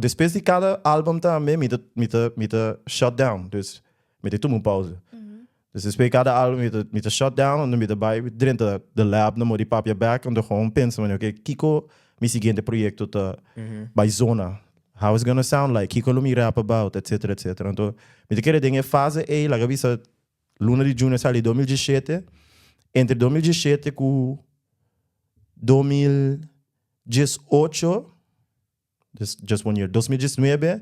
depois de cada álbum também, me shut down. Dus, me tomar uma pausa. Dus depois de cada álbum, me shut down, en me bij dentro de lab, dan moet ik papje back, en dan gewoon pensen, oké, Kiko, mijn seguinte proyecto te bij zona. How is it gonna sound like? Kiko lo me rap about, etc, etc. Então, me querer dingen fase A, la gavisa Luna de Junho sali 2017, entre 2017 com 2018, just 1 year, 2019,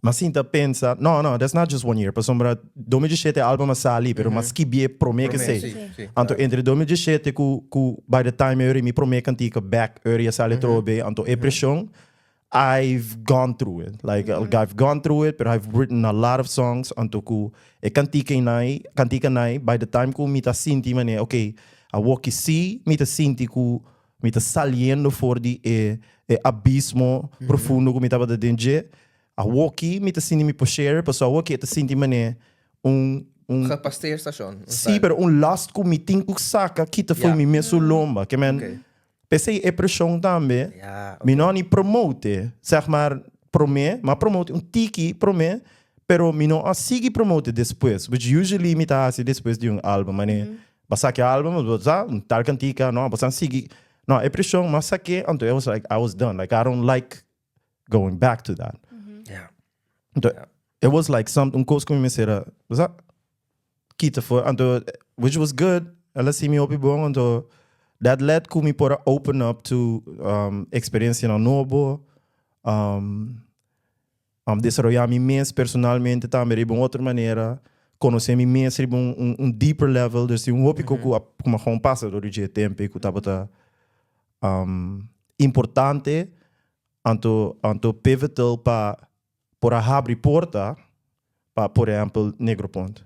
mas sinta pensa, no, that's not just 1 year, porque 2017 álbum sali, pero mas que bie promete que sei. Então, entre 2017 com by the time eu me promete que back eu sali trobe, então é pressão. I've gone through it. I've gone through it, but I've written a lot of songs until ku e kantika nai by the time ku mita sinti mane okay, a walkie see mita sinti ku mita saliendo for di abismo profundo ku mita bada denje. A walkie mita sinti mi share, pero a walkie ta sinti mane Gepasteerd station. Sim, pero last ku mi tinku saka kita foi mi meso lomba, que man pensei é pressão também. Me não promote, zeg maar, promote tiki promete, pero me não sigue promote depois, which usually me tá assim depois de álbum, mas basta que álbum, basta tal cantica, não, basta sigue, não, é pressão, mas saque, então I was done, like I don't like going back to that. Então, it was like something coisa que me será, basta kita for, então, which was good, ela se me ouve bom, então that led me para open up to experiência no novo, desarrollar mi mês personalmente também de uma outra maneira, conhecer mi mês de deeper level, dus hoop ik ook como gewoon passa durante o tempo que estava importante, anto pivotal para abrir porta para, por exemplo, negro ponto.